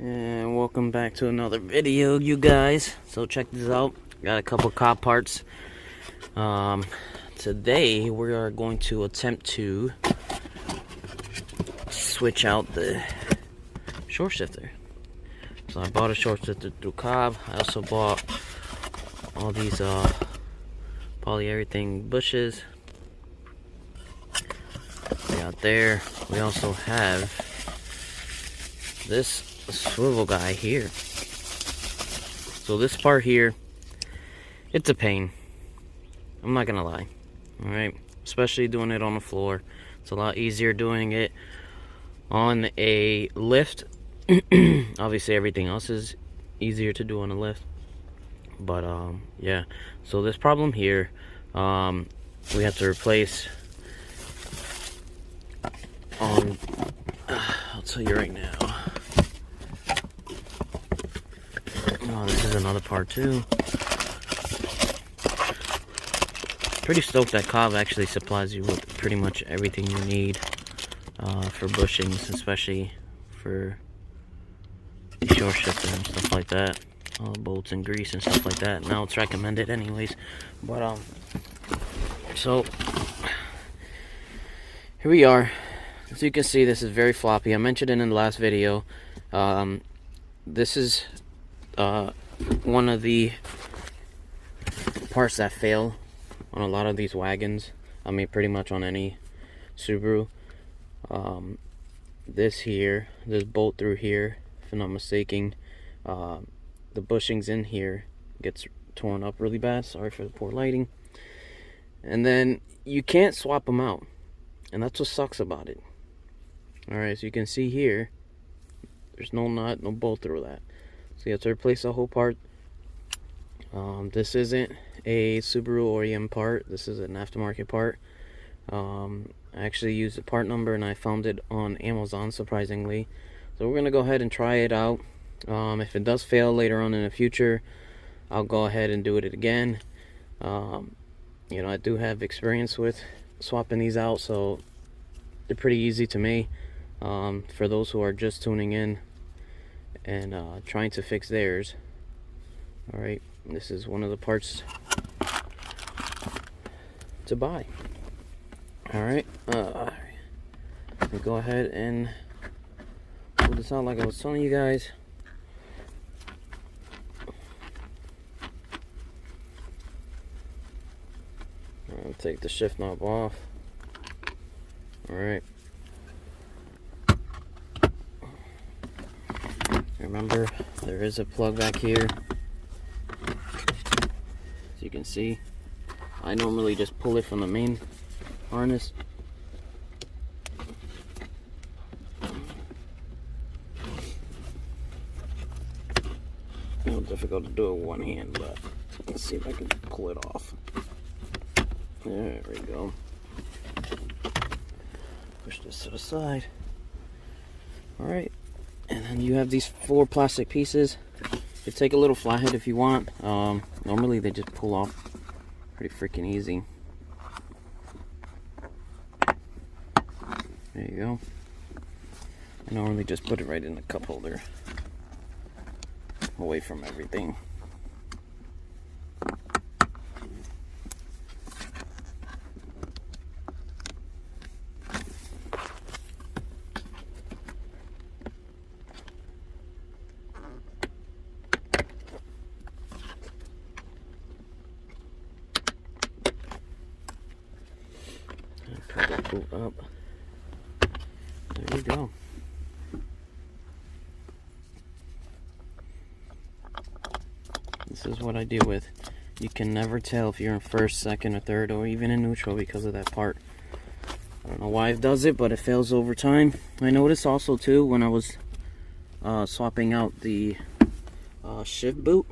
And welcome back to another video, you guys. So check this out. Got a couple cob parts. Today we are going to attempt to switch out the short shifter. So I bought a short shifter through Cobb. I also bought all these polyurethane bushes. Out there, we also have this swivel guy here. So this part here, it's a pain. I'm not gonna lie. Alright, especially doing it on the floor. It's a lot easier doing it on a lift. Obviously everything else is easier to do on a lift. But yeah. So this problem here, we have to replace I'll tell you right now. Oh, this is another part too. Pretty stoked that Cobb actually supplies you with pretty much everything you need for bushings, especially for the short shifter and stuff like that. All the bolts and grease and stuff like that. Now it's recommended anyways. But so here we are. As you can see, this is very floppy. I mentioned it in the last video. This is one of the parts that fail on a lot of these wagons. I mean, pretty much on any Subaru. This bolt through here, if I'm not mistaken. The bushings in here gets torn up really bad. Sorry for the poor lighting. And then you can't swap them out. And that's what sucks about it. Alright, so you can see here, there's no nut, no bolt through that. So you have to replace the whole part. This isn't a Subaru OEM part. This is an aftermarket part. I actually used the part number and I found it on Amazon, surprisingly. So we're going to go ahead and try it out. If it does fail later on in the future, I'll go ahead and do it again. You know, I do have experience with swapping these out, so they're pretty easy to me. For those who are just tuning in and trying to fix theirs. Alright, this is one of the parts to buy. Alright, let me go ahead and pull this out like I was telling you guys. I'll take the shift knob off. Alright. Remember, there is a plug back here. As you can see, I normally just pull it from the main harness. A little difficult to do it with one hand, but let's see if I can pull it off. There we go. Push this to the side. Alright. And then you have these 4 plastic pieces. You take a little flathead if you want. Normally they just pull off pretty freaking easy. There you go. I normally just put it right in the cup holder, away from everything. Pull that bolt up. There you go. This is what I deal with. You can never tell if you're in first, second, or third, or even in neutral because of that part. I don't know why it does it, but it fails over time. I noticed also too when I was swapping out the shift boot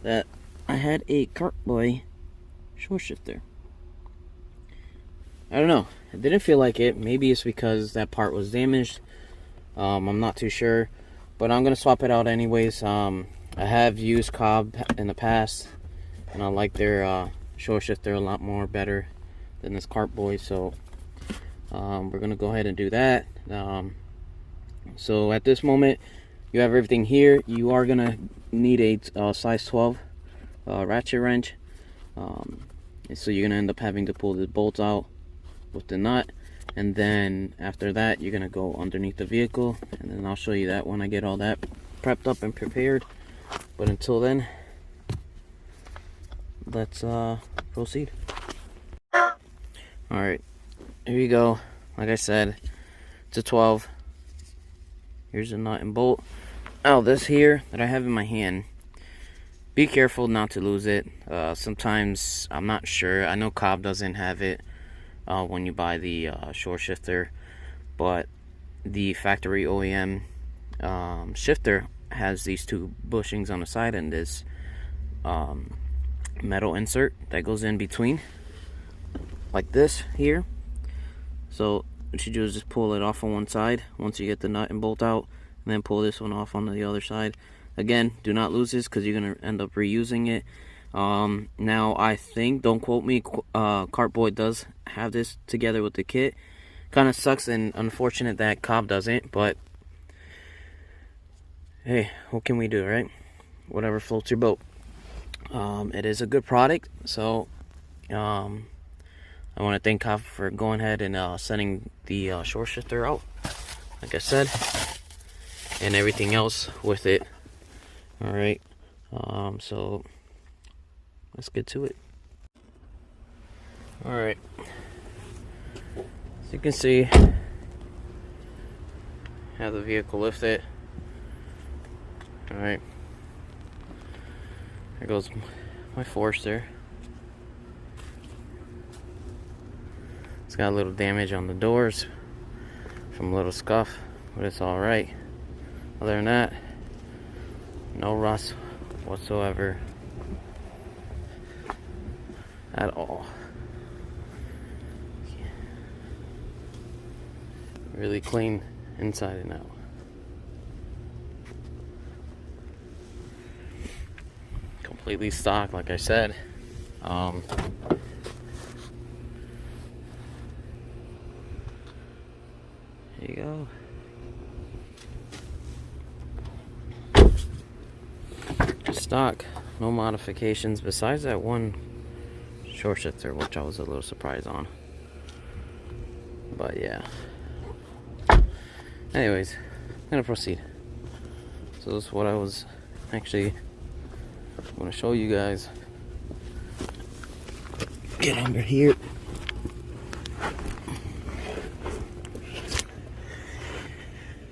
that I had a cartboy short shifter. I don't know. It didn't feel like it. Maybe it's because that part was damaged. I'm not too sure. But I'm going to swap it out anyways. I have used Cobb in the past. And I like their short shifter a lot more better than this cartboy. So we're going to go ahead and do that. So at this moment, you have everything here. You are gonna need a size 12 ratchet wrench. So you're gonna end up having to pull the bolts out with the nut, and then after that you're gonna go underneath the vehicle, and then I'll show you that when I get all that prepped up and prepared. But until then, let's proceed. Alright, here you go. Like I said, it's a 12. Here's a nut and bolt. Oh, this here that I have in my hand, be careful not to lose it. Sometimes, I'm not sure, I know Cobb doesn't have it when you buy the shore shifter, but the factory OEM shifter has these two bushings on the side and this metal insert that goes in between, like this here. So what you do is just pull it off on one side once you get the nut and bolt out, and then pull this one off on the other side. Again, do not lose this because you're going to end up reusing it. Now I think, don't quote me, Cartboy does have this together with the kit. Kind of sucks and unfortunate that Cobb doesn't, but hey, what can we do, right? Whatever floats your boat. It is a good product, so I want to thank Cobb for going ahead and sending the shore shifter out, like I said, and everything else with it. Alright, so let's get to it. Alright, as you can see, have the vehicle lifted. Alright, there goes my Forester. It's got a little damage on the doors from a little scuff, but it's alright. Other than that, no rust whatsoever at all. Really clean inside and out. Completely stock, like I said. There you go. Stock, no modifications besides that one shore shifter, which I was a little surprised on. But yeah. Anyways, I'm gonna proceed. So this is what I was actually going to show you guys. Get under here.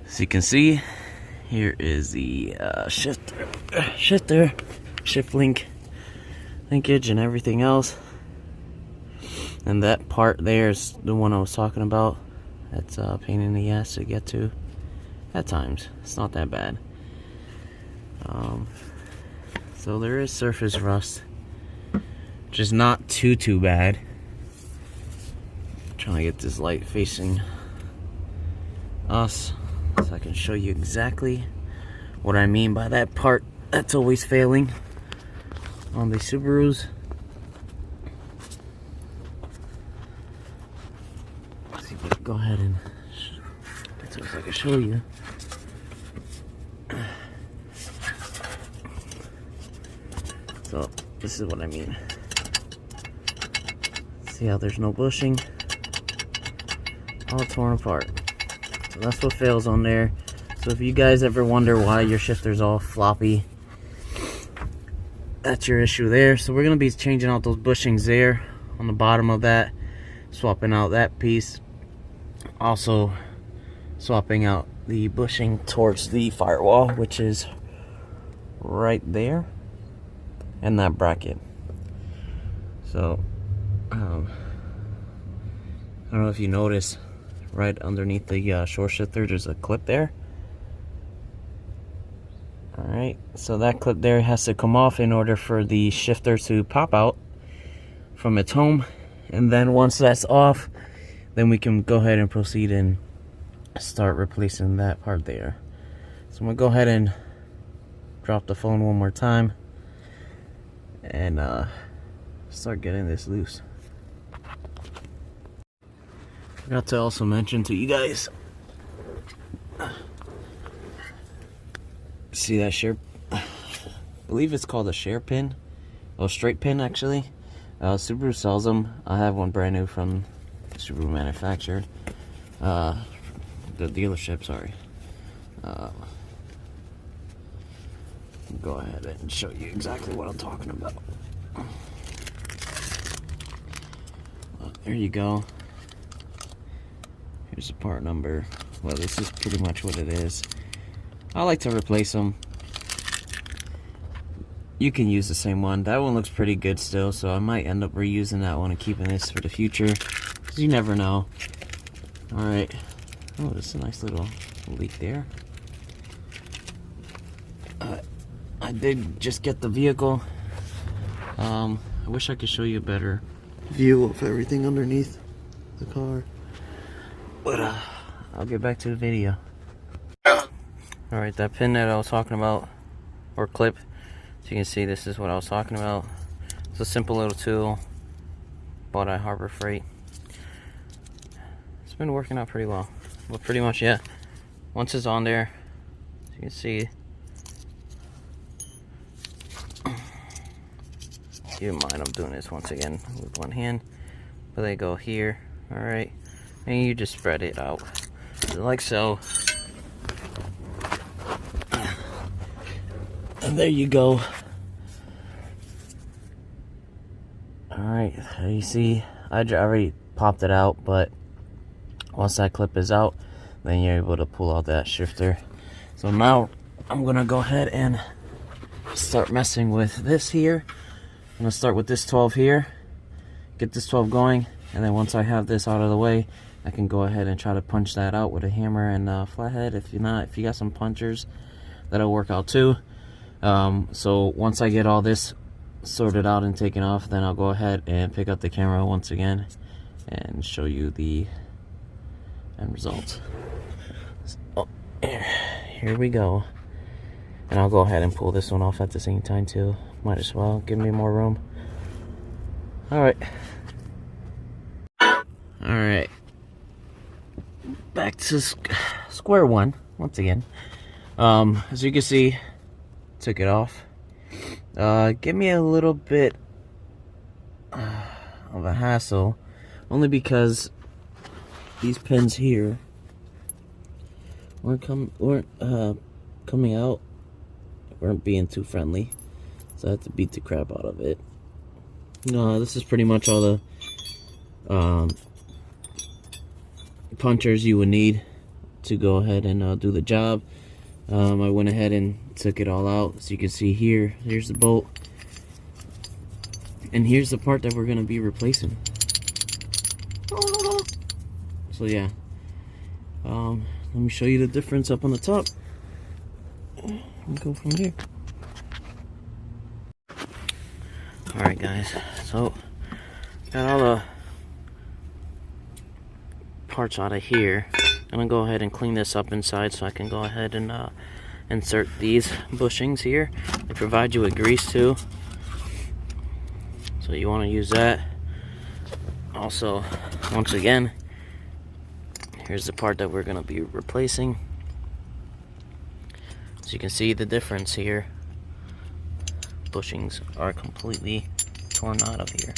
As you can see, here is the shifter, shift linkage and everything else. And that part there is the one I was talking about. That's a pain in the ass to get to at times. It's not that bad. So there is surface rust, which is not too bad. I'm trying to get this light facing us so I can show you exactly what I mean by that part that's always failing on the Subarus. Let's see if I can go ahead and so I can show you. So this is what I mean. See how there's no bushing? All torn apart. So that's what fails on there. So if you guys ever wonder why your shifter's all floppy, that's your issue there. So we're gonna be changing out those bushings there on the bottom of that, swapping out that piece. Also swapping out the bushing towards the firewall, which is right there, and that bracket. So I don't know if you notice, right underneath the shore shifter there's a clip there. Alright, so that clip there has to come off in order for the shifter to pop out from its home, and then once that's off, then we can go ahead and proceed and start replacing that part there. So I'm gonna go ahead and drop the phone one more time and start getting this loose. Forgot to also mention to you guys, See that share? I believe it's called a share pin. Oh, straight pin actually. Subaru sells them. I have one brand new from Subaru manufactured. The dealership, sorry. Go ahead and show you exactly what I'm talking about. There you go. Here's the part number. Well, this is pretty much what it is. I like to replace them. You can use the same one. That one looks pretty good still, so I might end up reusing that one and keeping this for the future, because you never know. Alright. Oh, there's a nice little leak there. I did just get the vehicle. I wish I could show you a better view of everything underneath the car. But I'll get back to the video. Alright, that pin that I was talking about, or clip, as you can see, this is what I was talking about. It's a simple little tool bought at Harbor Freight. It's been working out pretty well. Well, pretty much, yeah. Once it's on there, as you can see, you don't mind, I'm doing this once again with one hand, but they go here. Alright, and you just spread it out like so, and there you go. Alright, you see, I already popped it out, but once that clip is out, then you're able to pull out that shifter. So now I'm gonna go ahead and start messing with this here. I'm gonna start with this 12 here, get this 12 going, and then once I have this out of the way, I can go ahead and try to punch that out with a hammer and flathead. If you got some punchers, that'll work out too. So once I get all this sorted out and taken off, then I'll go ahead and pick up the camera once again and show you the end result. So, here we go. And I'll go ahead and pull this one off at the same time too. Might as well give me more room. Alright. Alright. Back to square one once again. As you can see, took it off. Give me a little bit of a hassle, only because these pins here weren't coming out, weren't being too friendly, so I had to beat the crap out of it. This is pretty much all the punchers you would need to go ahead and do the job. I went ahead and took it all out. As you can see here, here's the bolt, and here's the part that we're going to be replacing. So yeah, let me show you the difference up on the top and go from there. Alright guys, so got all the parts out of here. I'm gonna go ahead and clean this up inside so I can go ahead and insert these bushings here. They provide you with grease too, so you want to use that. Also, once again, here's the part that we're gonna be replacing. So you can see the difference here. Bushings are completely torn out of here.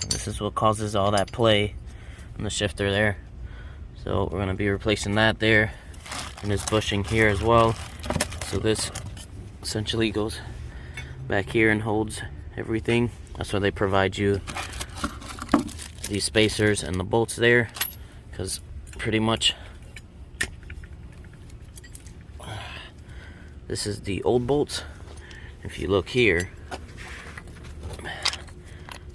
And this is what causes all that play on the shifter there. So we're going to be replacing that there, and this bushing here as well. So this essentially goes back here and holds everything. That's why they provide you these spacers and the bolts there, because pretty much this is the old bolts. If you look here,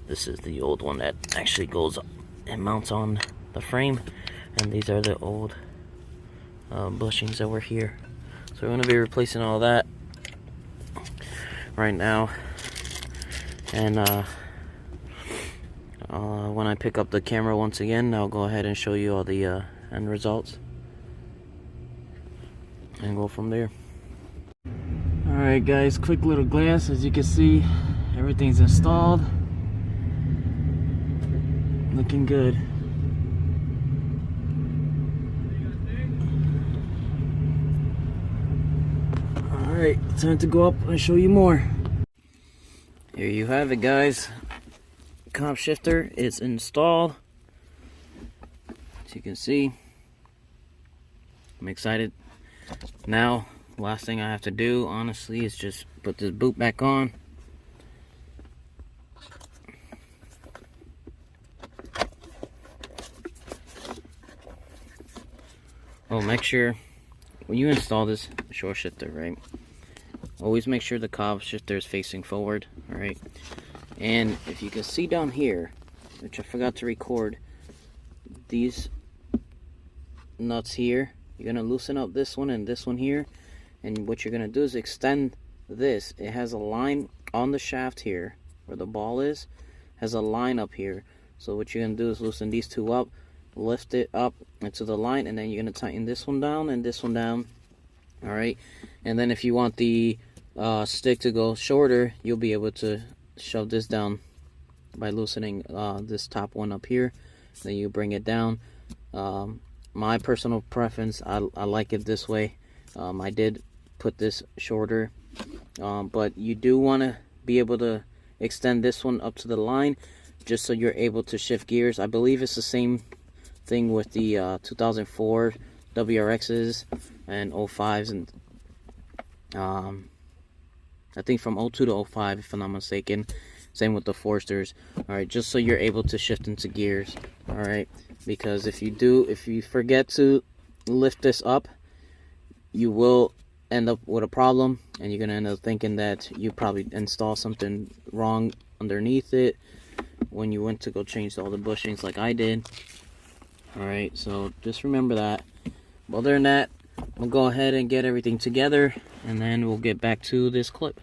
this is the old one that actually goes and mounts on the frame, and these are the old bushings that were here. So we're going to be replacing all that right now, and when I pick up the camera once again, I'll go ahead and show you all the end results and go from there. Alright guys, quick little glance. As you can see, everything's installed. Looking good. Alright, time to go up and show you more. Here you have it, guys. Cop shifter is installed. As you can see, I'm excited. Now, last thing I have to do, honestly, is just put this boot back on. Oh, make sure when you install this shore shifter, right? Always make sure the cob shifter is facing forward, alright? And if you can see down here, which I forgot to record, these nuts here, you're gonna loosen up this one and this one here, and what you're gonna do is extend this. It has a line on the shaft here where the ball is, has a line up here. So what you're gonna do is loosen these two up, lift it up into the line, and then you're gonna tighten this one down and this one down. Alright, and then if you want the stick to go shorter, you'll be able to shove this down by loosening this top one up here. Then you bring it down. My personal preference, I like it this way. I did put this shorter, but you do want to be able to extend this one up to the line just so you're able to shift gears. I believe it's the same thing with the 2004 WRXs and 05s, and I think from 02 to 05 if I'm not mistaken. Same with the Forsters. Alright, just so you're able to shift into gears. Alright, because if you forget to lift this up, you will end up with a problem, and you're gonna end up thinking that you probably installed something wrong underneath it when you went to go change all the bushings like I did. Alright, so just remember that. Other than that, we'll go ahead and get everything together, and then we'll get back to this clip.